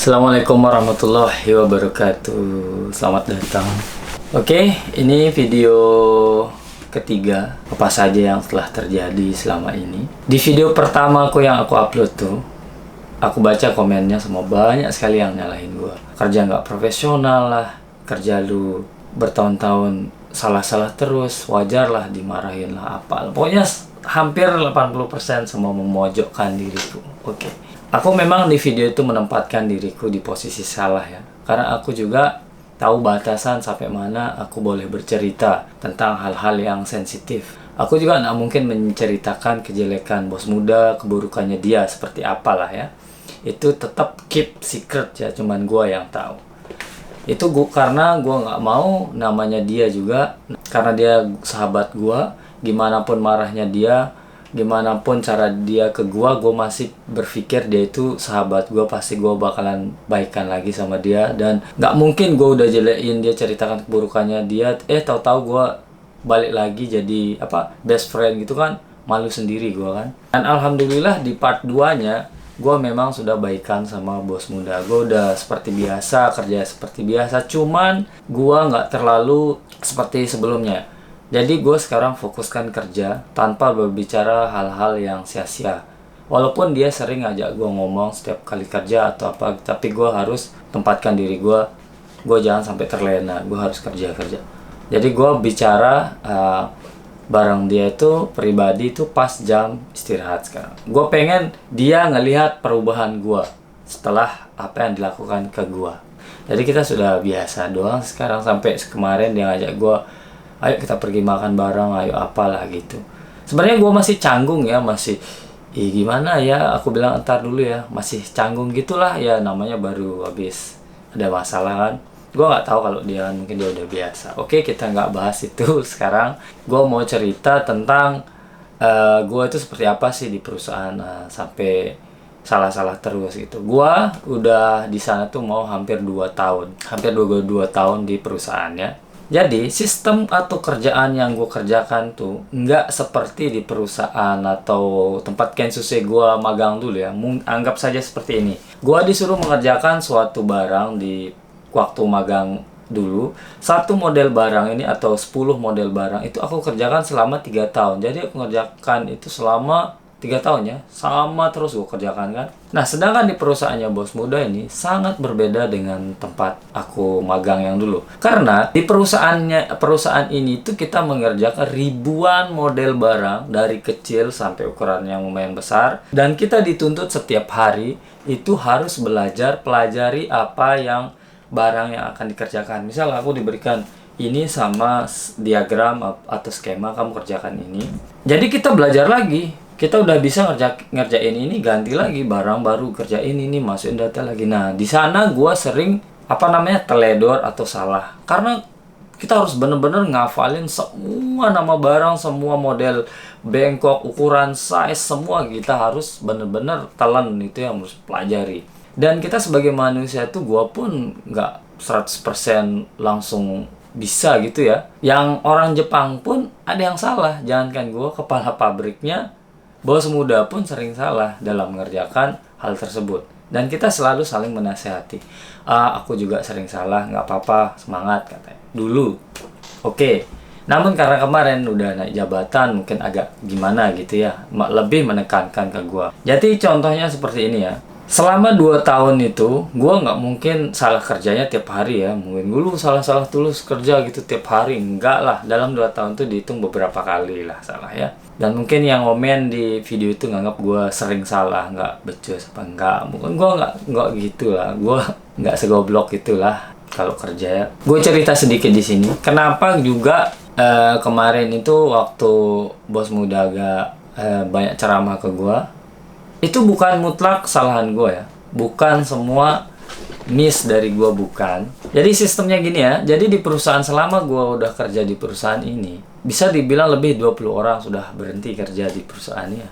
Assalamualaikum warahmatullahi wabarakatuh. Selamat datang. Oke, ini video ketiga apa saja yang telah terjadi selama ini. Di video pertama yang aku upload tuh, aku baca komennya semua banyak sekali yang nyalahin gua. Kerja nggak profesional lah, kerja lu bertahun-tahun salah-salah terus, wajar lah dimarahin lah apa. Pokoknya hampir 80% semua memojokkan diriku. Oke. Aku memang di video itu menempatkan diriku di posisi salah ya. Karena aku juga tahu batasan sampai mana aku boleh bercerita tentang hal-hal yang sensitif. Aku juga nggak mungkin menceritakan kejelekan bos muda, keburukannya dia seperti apalah ya. Itu tetap keep secret ya, cuman gua yang tahu. Itu karena gua nggak mau namanya dia juga, karena dia sahabat gua, gimana pun marahnya dia, gimana pun cara dia ke gua masih berpikir dia itu sahabat gua, pasti gua bakalan baikan lagi sama dia. Dan nggak mungkin gua udah jelekin dia, ceritakan keburukannya dia, tahu-tahu gua balik lagi jadi best friend gitu kan, malu sendiri gua kan. Dan alhamdulillah di part 2 nya gua memang sudah baikan sama bos muda. Gua udah seperti biasa, kerja seperti biasa, cuman gua nggak terlalu seperti sebelumnya. Jadi gue sekarang fokuskan kerja tanpa berbicara hal-hal yang sia-sia. Walaupun dia sering ngajak gue ngomong setiap kali kerja atau apa, tapi gue harus tempatkan diri gue. Gue jangan sampai terlena, gue harus kerja-kerja. Jadi gue bicara bareng dia itu pribadi itu pas jam istirahat sekarang. Gue pengen dia ngelihat perubahan gue setelah apa yang dilakukan ke gue. Jadi kita sudah biasa doang sekarang, sampai kemarin dia ngajak gue, ayo kita pergi makan bareng, ayo apalah gitu. Sebenarnya gue masih canggung ya, masih gimana ya, aku bilang entar dulu ya, masih canggung gitulah ya, namanya baru habis ada masalah kan. Gue nggak tahu kalau dia mungkin dia udah biasa. Oke, kita nggak bahas itu sekarang. Gue mau cerita tentang gue itu seperti apa sih di perusahaan sampai salah-salah terus gitu. Gue udah di sana tuh mau hampir 2 tahun, hampir 2 tahun di perusahaannya. Jadi sistem atau kerjaan yang gue kerjakan tuh nggak seperti di perusahaan atau tempat Kensusei gue magang dulu ya. Anggap saja seperti ini. Gue disuruh mengerjakan suatu barang di waktu magang dulu. Satu model barang ini atau 10 model barang itu aku kerjakan selama 3 tahun. Jadi aku kerjakan itu selama 3 tahun ya, sama terus gue kerjakan kan. Nah, sedangkan di perusahaannya bos muda ini sangat berbeda dengan tempat aku magang yang dulu. Karena di perusahaan ini tuh kita mengerjakan ribuan model barang dari kecil sampai ukuran yang lumayan besar, dan kita dituntut setiap hari itu harus pelajari apa yang barang yang akan dikerjakan. Misal aku diberikan ini sama diagram atau skema, kamu kerjakan ini. Jadi kita belajar lagi. Kita udah bisa ngerjain ini, ganti lagi barang baru, kerjain ini, masukin data lagi. Nah, di sana gua sering teledor atau salah. Karena kita harus bener-bener ngafalin semua nama barang, semua model bengkok, ukuran, size, semua kita harus bener-bener telan, itu yang harus pelajari. Dan kita sebagai manusia tuh gua pun nggak 100% langsung bisa gitu ya. Yang orang Jepang pun ada yang salah. Jangankan gua, kepala pabriknya, bos muda pun sering salah dalam mengerjakan hal tersebut. Dan kita selalu saling menasehati. Aku juga sering salah, nggak apa-apa, semangat katanya. Dulu. Oke. Namun karena kemarin udah naik jabatan, mungkin agak gimana gitu ya. Lebih menekankan ke gua. Jadi contohnya seperti ini ya. Selama 2 tahun itu, gua nggak mungkin salah kerjanya tiap hari ya. Mungkin dulu salah-salah tulus kerja gitu tiap hari. Enggak lah, dalam 2 tahun itu dihitung beberapa kali lah salah ya. Dan mungkin yang komen di video itu nganggap gue sering salah, nggak becus apa enggak. Mungkin gue nggak gitu lah. Gue nggak segoblok itulah kalau kerja ya. Gue cerita sedikit di sini. Kenapa juga kemarin itu waktu bos muda agak banyak ceramah ke gue, itu bukan mutlak kesalahan gue ya. Bukan semua miss dari gue, bukan. Jadi sistemnya gini ya. Jadi di perusahaan, selama gue udah kerja di perusahaan ini, bisa dibilang lebih 20 orang sudah berhenti kerja di perusahaannya.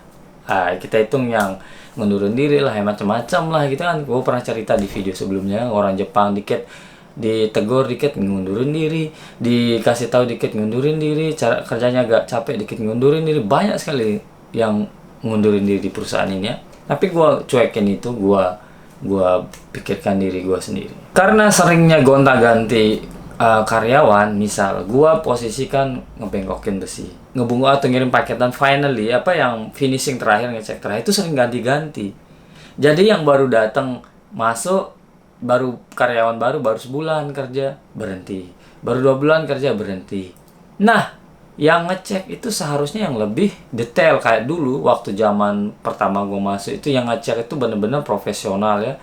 Kita hitung yang mengundurkan diri lah, yang macam-macam lah gitu kan. Gue pernah cerita di video sebelumnya, orang Jepang dikit ditegur, dikit ngundurin diri, dikasih tahu dikit ngundurin diri, cara kerjanya agak capek dikit ngundurin diri. Banyak sekali yang ngundurin diri di perusahaan ini ya. Tapi gue cuekin itu, gue gue pikirkan diri gue sendiri. Karena seringnya gonta-ganti karyawan, misal gue posisikan ngebengkokin besi, ngebungkus atau ngirim paketan, finally apa yang finishing terakhir, ngecek terakhir itu sering ganti-ganti. Jadi yang baru datang masuk, baru karyawan baru sebulan kerja berhenti, baru 2 bulan kerja berhenti. Nah, yang ngecek itu seharusnya yang lebih detail kayak dulu waktu zaman pertama gue masuk itu, yang ngecek itu bener-bener profesional ya.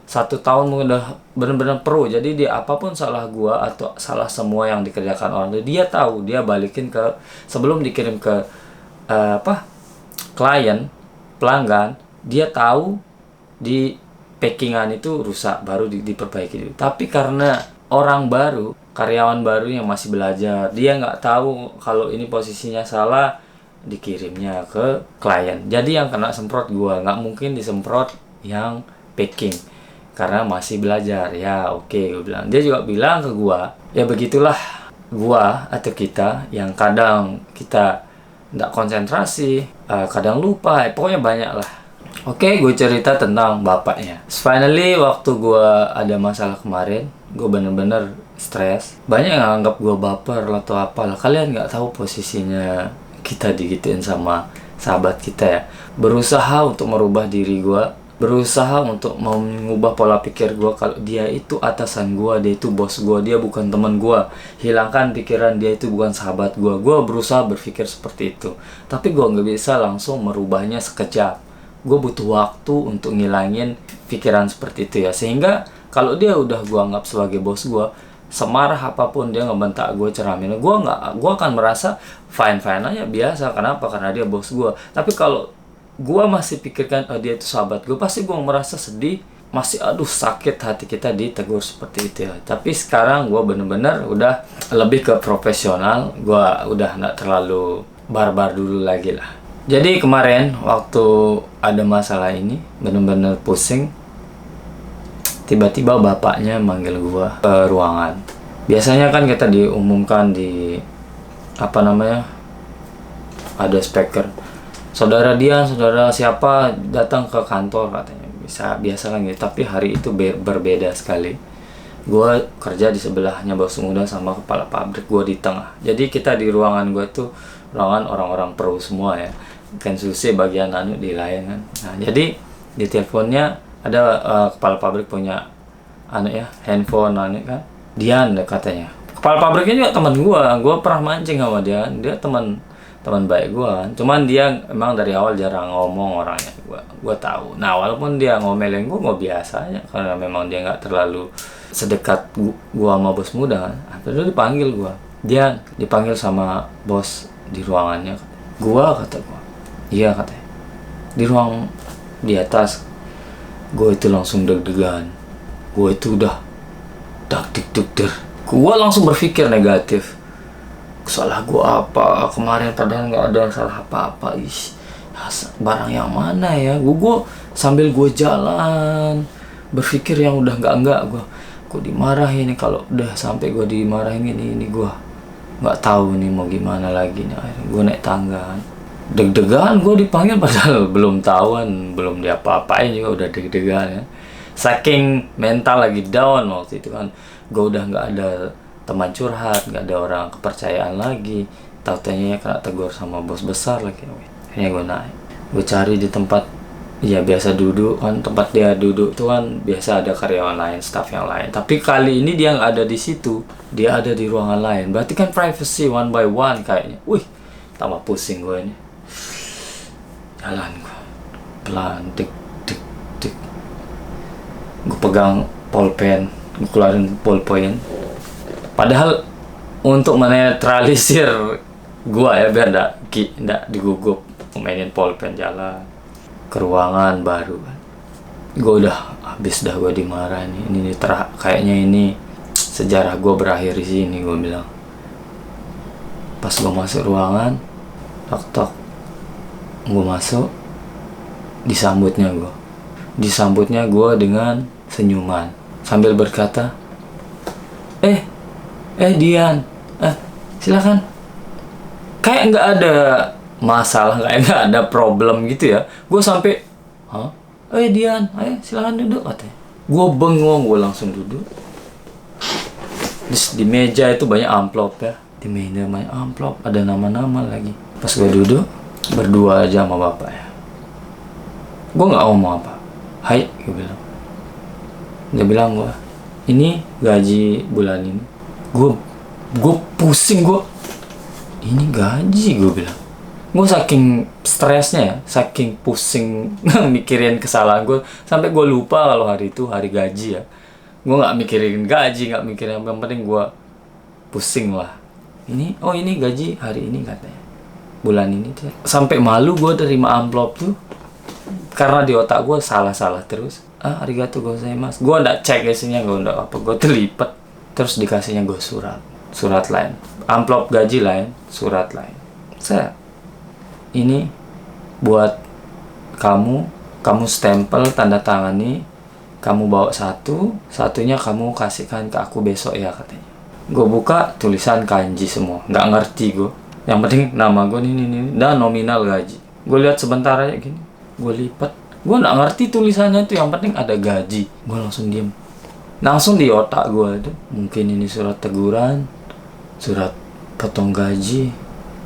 1 tahun udah bener-bener pro. Jadi dia apapun salah gue atau salah semua yang dikerjakan orang, dia tahu, dia balikin ke sebelum dikirim ke klien, pelanggan, dia tahu di packingan itu rusak, baru diperbaiki. Tapi karena orang baru, karyawan baru yang masih belajar, dia nggak tahu kalau ini posisinya salah, dikirimnya ke klien. Jadi yang kena semprot gua, nggak mungkin disemprot yang packing karena masih belajar. Ya oke, gue bilang. Dia juga bilang ke gua, ya begitulah gua atau kita yang kadang kita nggak konsentrasi, kadang lupa, pokoknya banyak lah. Oke, gue cerita tentang bapaknya. Finally, waktu gue ada masalah kemarin, gue bener-bener stres. Banyak yang anggap gue baper atau apalah. Kalian nggak tahu posisinya kita digituin sama sahabat kita ya. Berusaha untuk merubah diri gue, berusaha untuk mengubah pola pikir gue kalau dia itu atasan gue, dia itu bos gue, dia bukan teman gue. Hilangkan pikiran dia itu bukan sahabat gue. Gue berusaha berpikir seperti itu. Tapi gue nggak bisa langsung merubahnya sekejap. Gue butuh waktu untuk ngilangin pikiran seperti itu ya. Sehingga kalau dia udah gue anggap sebagai bos gue, semarah apapun dia ngebentak gue, ceramin gue akan merasa fine aja, biasa. Kenapa? Karena dia bos gue. Tapi kalau gue masih pikirkan dia itu sahabat gue, pasti gue merasa sedih, masih sakit hati kita ditegur seperti itu ya. Tapi sekarang gue bener-bener udah lebih ke profesional. Gue udah nggak terlalu barbar dulu lagi lah. Jadi kemarin waktu ada masalah ini, bener-bener pusing, tiba-tiba bapaknya manggil gua ke ruangan. Biasanya kan kita diumumkan di ada speaker, saudara Dian, saudara siapa datang ke kantor katanya. Biasa kan gitu. Tapi hari itu berbeda sekali. Gua kerja di sebelahnya bos muda sama kepala pabrik, gua di tengah. Jadi kita di ruangan gua tuh ruangan orang-orang pro semua ya. Kan Susi bagian di lain kan. Nah, jadi di teleponnya ada kepala pabrik punya handphone kan. Dian katanya. Kepala pabriknya juga teman gua pernah mancing sama dia. Dia teman baik gua. Cuman dia emang dari awal jarang ngomong orangnya. Gua tahu. Nah, walaupun dia ngomelin gua biasa aja karena memang dia nggak terlalu sedekat gua sama bos muda kan. Akhirnya dipanggil gua. Dia dipanggil sama bos di ruangannya. Kata gua. Iya katanya. Di ruang di atas. Gue itu langsung deg-degan. Gue itu udah dak-dik-dik-der. Gue langsung berpikir negatif. Salah gue apa kemarin, padahal nggak ada salah apa-apa. Barang yang mana ya? Gue sambil gue jalan berpikir yang udah enggak gue dimarahin nih. Kalau udah sampai gue dimarahin ini gue nggak tahu nih mau gimana lagi nih. Akhirnya gue naik tangga kan. Deg-degan gue dipanggil padahal belum tahuan, belum diapa-apain juga udah deg-degan ya. Saking mental lagi down waktu itu kan. Gue udah nggak ada teman curhat, nggak ada orang kepercayaan lagi. Tahu-taunya kena tegur sama bos besar lagi. Akhirnya gue naik. Gue cari di tempat ya biasa duduk kan, tempat dia duduk tuh kan biasa ada karyawan lain, staff yang lain. Tapi kali ini dia nggak ada di situ, dia ada di ruangan lain. Berarti kan privacy one by one kayaknya. Wih, tambah pusing gue ini. Jalan gue pelan, dik. Gue pegang pulpen, gue keluarin pulpen. Padahal untuk menetralisir gue ya biar nggak digugup, mainin pulpen, jalan ke ruangan baru. Gue udah habis gue dimarahin. Ini kayaknya ini sejarah gue berakhir di sini, gue bilang. Pas gue masuk ruangan, tok. Gue masuk, disambutnya gue dengan senyuman sambil berkata, Dian, silakan. Kayak nggak ada masalah, kayak nggak ada problem gitu ya. Gue sampai, Dian, ayo silahkan duduk katanya. Gue bengong, gue langsung duduk. Terus di meja itu banyak amplop ya. Di meja banyak amplop, ada nama-nama lagi. Pas gue duduk, berdua aja sama bapak ya. Gue nggak ngomong apa. Hai, gue bilang. Dia bilang gue, ini gaji bulan ini. Gue pusing gue. Ini gaji, gue bilang. Gue saking stresnya ya, saking pusing mikirin kesalahan gue, sampai gue lupa kalau hari itu hari gaji ya. Gue nggak mikirin gaji, nggak mikirin yang penting gue pusing lah. Ini gaji hari ini katanya, bulan ini tuh. Sampai malu gue terima amplop tuh, karena di otak gue salah terus. Arigatou gozaimasu. Gue nggak cek isinya, gue nggak apa, gue terlipat. Terus dikasihnya gue surat lain, amplop gaji lain, surat lain. Ini buat kamu stempel, tanda tangani, kamu bawa satunya kamu kasihkan ke aku besok ya katanya. Gue buka, tulisan kanji semua, nggak ngerti gue. Yang penting nama gue ini dan nominal gaji. Gue lihat sebentar aja gini, gue lipat. Gue nggak ngerti tulisannya itu, yang penting ada gaji. Gue langsung diem. Langsung di otak gue itu, mungkin ini surat teguran, surat potong gaji,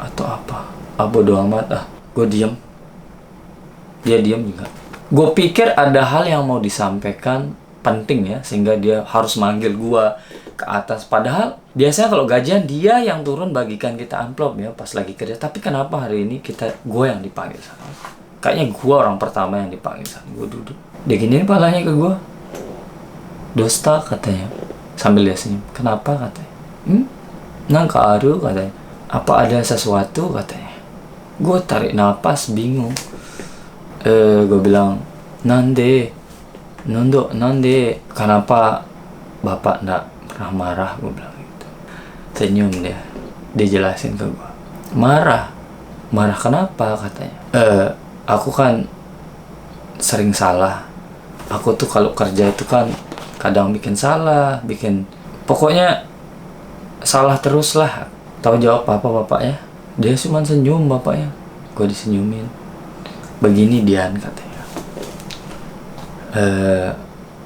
atau apa. Bodo amat gue diem. Dia diem juga. Gue pikir ada hal yang mau disampaikan penting ya, sehingga dia harus manggil gue ke atas. Padahal biasanya kalau gajian dia yang turun bagikan kita amplop ya pas lagi kerja. Tapi kenapa hari ini gue yang dipanggil sana? Kayaknya gue orang pertama yang dipanggil sana. Gue duduk. Dia gini palanya ke gue. Dosta katanya, sambil dia senyum. Kenapa katanya? Nangka aru katanya. Apa ada sesuatu katanya? Gue tarik napas bingung. Gue bilang, nande, kenapa bapak ndak pernah marah? Gue bilang gitu. Senyum dia jelasin ke gue. Marah kenapa katanya? Aku kan sering salah. Aku tuh kalau kerja itu kan kadang bikin salah, pokoknya salah terus lah. Tahu jawab apa bapaknya? Dia cuma senyum bapaknya. Gue disenyumin. Begini Dian katanya.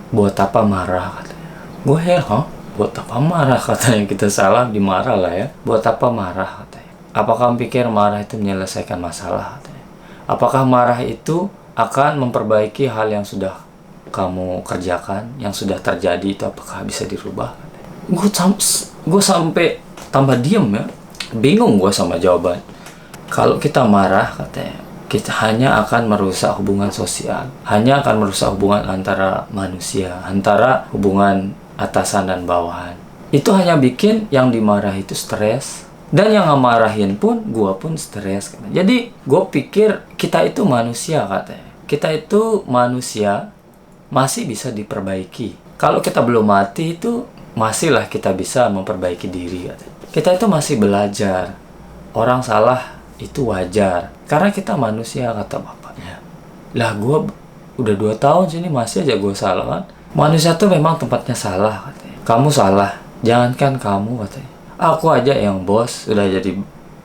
Buat apa marah katanya. Gue buat apa marah katanya, kita salah dimarah lah ya. Buat apa marah katanya. Apakah kamu pikir marah itu menyelesaikan masalah katanya. Apakah marah itu akan memperbaiki hal yang sudah kamu kerjakan, yang sudah terjadi itu apakah bisa dirubah? Gue sampai tambah diem ya. Bingung gue sama jawaban. Kalau kita marah katanya, kita hanya akan merusak hubungan sosial, hanya akan merusak hubungan antara manusia, antara hubungan atasan dan bawahan. Itu hanya bikin yang dimarah itu stres, dan yang ngemarahin pun gue pun stres katanya. Jadi gue pikir kita itu manusia katanya. Kita itu manusia masih bisa diperbaiki. Kalau kita belum mati itu masihlah kita bisa memperbaiki diri katanya. Kita itu masih belajar. Orang salah itu wajar. Karena kita manusia, kata bapaknya. Lah gue udah 2 tahun sini masih aja gue salah kan. Manusia tuh memang tempatnya salah katanya. Kamu salah. Jangankan kamu katanya. Aku aja yang bos, udah jadi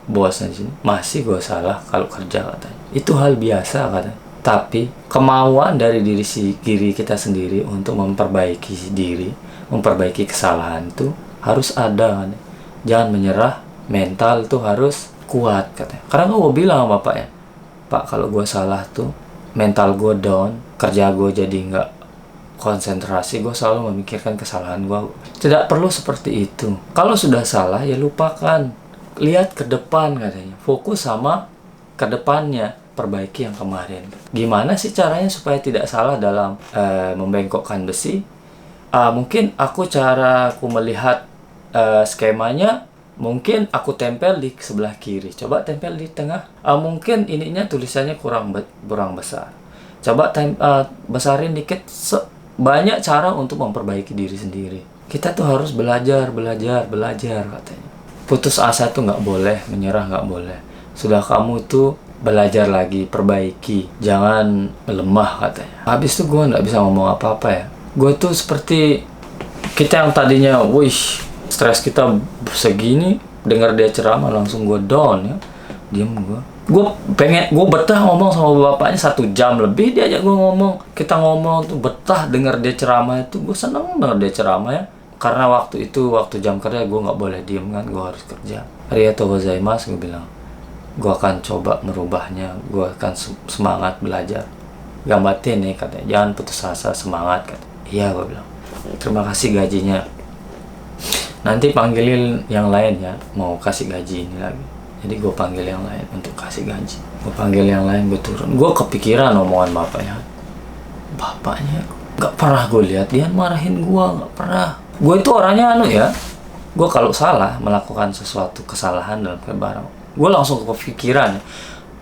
bosnya di sini. Masih gue salah kalau kerja katanya. Itu hal biasa katanya. Tapi kemauan dari diri kita sendiri untuk memperbaiki diri, memperbaiki kesalahan itu harus ada katanya. Jangan menyerah, mental itu harus kuat katanya. Karena gue bilang sama bapaknya, Pak kalau gue salah tuh mental gue down, kerja gue jadi nggak konsentrasi, gue selalu memikirkan kesalahan gue. Tidak perlu seperti itu. Kalau sudah salah ya lupakan, lihat ke depan katanya, fokus sama ke depannya, perbaiki yang kemarin. Gimana sih caranya supaya tidak salah dalam membengkokkan besi? Mungkin aku melihat skemanya, mungkin aku tempel di sebelah kiri, coba tempel di tengah. Mungkin ininya tulisannya kurang besar, coba besarin dikit. Banyak cara untuk memperbaiki diri sendiri. Kita tuh harus belajar katanya. Putus asa tuh nggak boleh, menyerah nggak boleh. Sudah kamu tuh belajar lagi, perbaiki, jangan lemah katanya. Habis itu gue nggak bisa ngomong apa-apa ya. Gue tuh seperti kita yang tadinya, stres kita segini, dengar dia ceramah langsung gue down ya. Diam gue. Gue betah ngomong sama bapaknya 1 jam lebih diajak gue ngomong. Kita ngomong tuh betah denger dia ceramah itu. Gue seneng denger dia ceramah ya. Karena waktu jam kerja gue nggak boleh diem kan, gue harus kerja. Arigatou gozaimasu, gue bilang. Gue akan coba merubahnya, gue akan semangat belajar. Gambatin nih katanya, jangan putus asa, semangat katanya. Iya, gue bilang. Terima kasih gajinya. Nanti panggilin yang lain ya, mau kasih gaji ini lagi. Jadi gue panggil yang lain untuk kasih gaji. Gue panggil yang lain, gue turun. Gue kepikiran omongan bapaknya. Bapaknya nggak pernah gue lihat dia marahin gue, nggak pernah. Gue itu orangnya ya, gue kalau salah melakukan sesuatu kesalahan dalam barang, gue langsung kepikiran,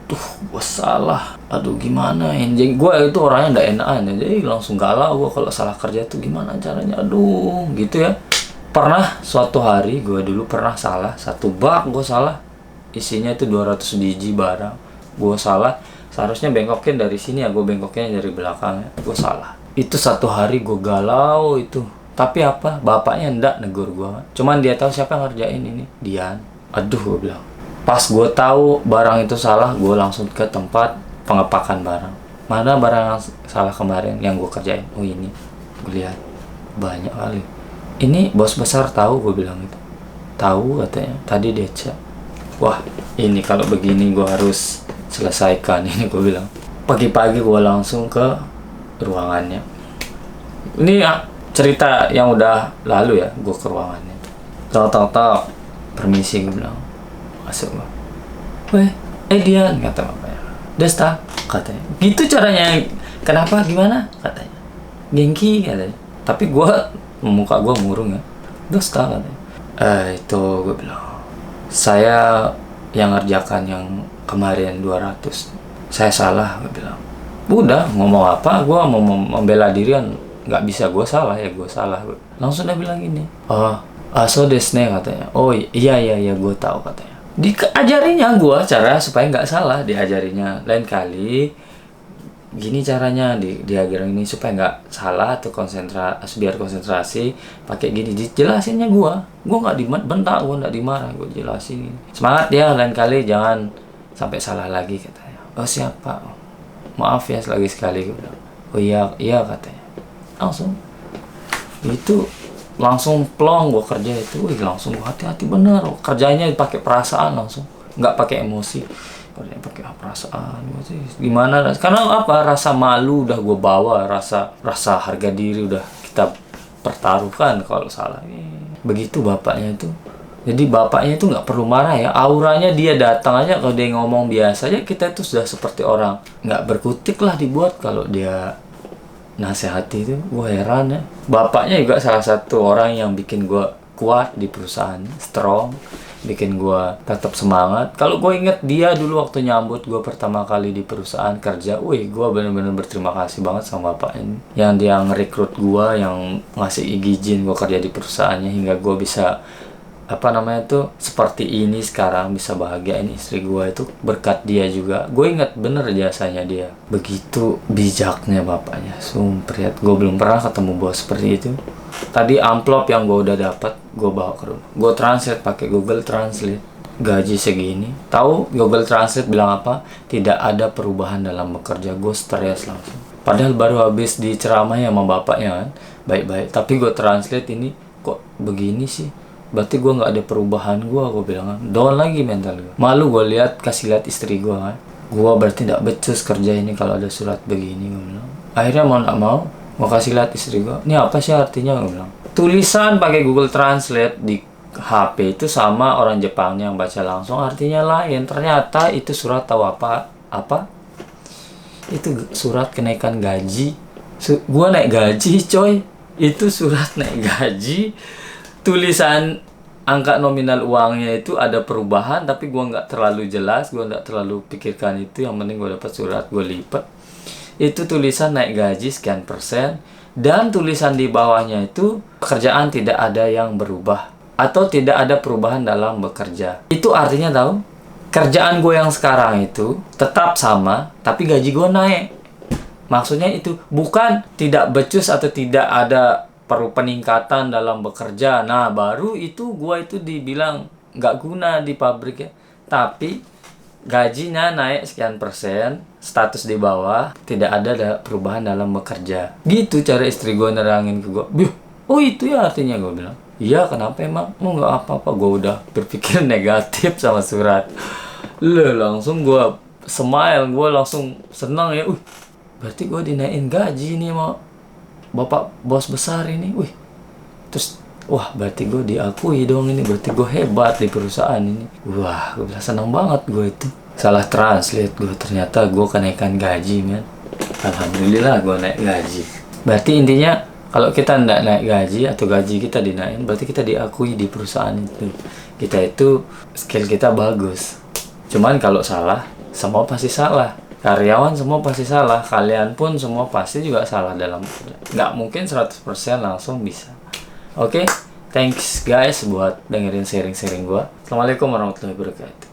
tuh gue salah, aduh gimana ini. Jadi gue itu orangnya nggak enakan ya, jadi langsung galau gue kalau salah kerja tuh gimana caranya, aduh gitu ya. Pernah suatu hari gue dulu pernah salah, 1 bak gue salah, isinya itu 200 biji barang, gue salah, seharusnya bengkokin dari sini ya, gue bengkokin dari belakangnya, gue salah. Itu 1 hari gue galau itu. Tapi apa, bapaknya ndak negur gue, cuman dia tahu siapa yang ngerjain ini, Dian. Aduh, gue bilang. Pas gue tahu barang itu salah, gue langsung ke tempat pengepakan barang. Mana barang yang salah kemarin yang gue kerjain? Oh ini, gue lihat banyak kali. Ini bos besar tahu, gue bilang itu. Tahu katanya, tadi dia cek. Wah, ini kalau begini gue harus selesaikan ini, gue bilang. Pagi-pagi gue langsung ke ruangannya. Ini ya, cerita yang udah lalu ya, gue ke ruangannya. Tok, permisi, gue bilang. Masuk gue. Weh, Dian, kata bapaknya. Desta, katanya. Gitu caranya. Kenapa, gimana, katanya. Gengki, katanya. Tapi gue, muka gue murung ya. Desta, katanya. Itu gue bilang. Saya yang ngerjakan yang kemarin 200. Saya salah, gue bilang. Udah, ngomong apa, gue mau membela diri kan. Nggak bisa, gue salah ya, gue salah. Langsung dia bilang gini, so desne, katanya. Oh iya gue tahu, katanya. Diajarinya gue cara supaya nggak salah, diajarinya. Lain kali gini caranya, diajarin ini supaya nggak salah atau biar konsentrasi pakai gini. Jelasinnya gue nggak dibentak, gue nggak dimarah, gue jelasin. Semangat ya, lain kali jangan sampai salah lagi, katanya. Oh siapa, maaf ya lagi sekali, gue bilang. Oh iya katanya. Langsung itu langsung plong gue kerja itu. Langsung gue hati-hati bener, kerjanya pakai perasaan, langsung nggak pakai emosi, kerjanya pakai perasaan gimana. Karena apa, rasa malu udah gue bawa, rasa harga diri udah kita pertaruhkan kalau salah. Begitu bapaknya itu. Jadi bapaknya itu nggak perlu marah ya, auranya dia datang aja kalau dia ngomong biasa aja, kita itu sudah seperti orang nggak berkutik lah dibuat kalau dia nasihati itu. Gue heran ya, bapaknya juga salah satu orang yang bikin gue kuat di perusahaan, strong, bikin gue tetap semangat. Kalau gue inget dia dulu waktu nyambut gue pertama kali di perusahaan kerja, gue bener-bener berterima kasih banget sama bapak ini, yang dia ngerekrut gue, yang ngasih izin gue kerja di perusahaannya, hingga gue bisa seperti ini sekarang, bisa bahagiain istri gue. Itu berkat dia juga. Gue ingat bener jasanya dia. Begitu bijaknya bapaknya, sumpah. Gue belum pernah ketemu bos seperti itu. Tadi amplop yang gue udah dapat, gue bawa ke rumah, gue translate pakai Google Translate. Gaji segini, tahu Google Translate bilang apa? Tidak ada perubahan dalam bekerja. Gue stres langsung, padahal baru habis diceramai sama bapaknya kan, baik-baik. Tapi gue translate, ini kok begini sih, berarti gue nggak ada perubahan. Gue bilang kan, down lagi mental gue. Malu gue kasih lihat istri gue kan, gue berarti nggak becus kerja ini kalau ada surat begini, gue bilang. Akhirnya mau nggak mau gue kasih lihat istri gue, ini apa sih artinya, gue bilang. Tulisan pakai Google Translate di HP itu sama orang Jepangnya yang baca langsung artinya lain. Ternyata itu surat tahu apa itu surat kenaikan gaji. Gue naik gaji coy, itu surat naik gaji. Tulisan angka nominal uangnya itu ada perubahan, tapi gue nggak terlalu jelas, gue nggak terlalu pikirkan itu. Yang penting gue dapat surat, gue lipat. Itu tulisan naik gaji sekian %, dan tulisan di bawahnya itu pekerjaan tidak ada yang berubah atau tidak ada perubahan dalam bekerja. Itu artinya tahu, kerjaan gue yang sekarang itu tetap sama, tapi gaji gue naik. Maksudnya itu bukan tidak becus atau tidak ada peningkatan dalam bekerja. Nah baru itu gue itu dibilang nggak guna di pabrik ya. Tapi gajinya naik sekian persen, status di bawah, tidak ada perubahan dalam bekerja. Gitu cara istri gue nerangin ke gue. Oh itu ya artinya, gue bilang. Iya, kenapa emang? Mau nggak apa-apa, gue udah berpikir negatif sama surat. Langsung gue smile, gue langsung senang ya. Berarti gue dinaikin gaji nih sama bapak bos besar ini. Terus wah, berarti gue diakui dong ini, berarti gue hebat di perusahaan ini. Wah, gue bilang senang banget gue itu. Salah translate gue, ternyata gue kenaikan gaji, men. Alhamdulillah gue naik gaji. Berarti intinya kalau kita nggak naik gaji atau gaji kita dinaikin, berarti kita diakui di perusahaan itu. Kita itu skill kita bagus. Cuman kalau salah, semua pasti salah. Karyawan semua pasti salah. Kalian pun semua pasti juga salah dalam. Nggak mungkin 100% langsung bisa. Oke, thanks guys buat dengerin sharing-sharing gua. Assalamualaikum warahmatullahi wabarakatuh.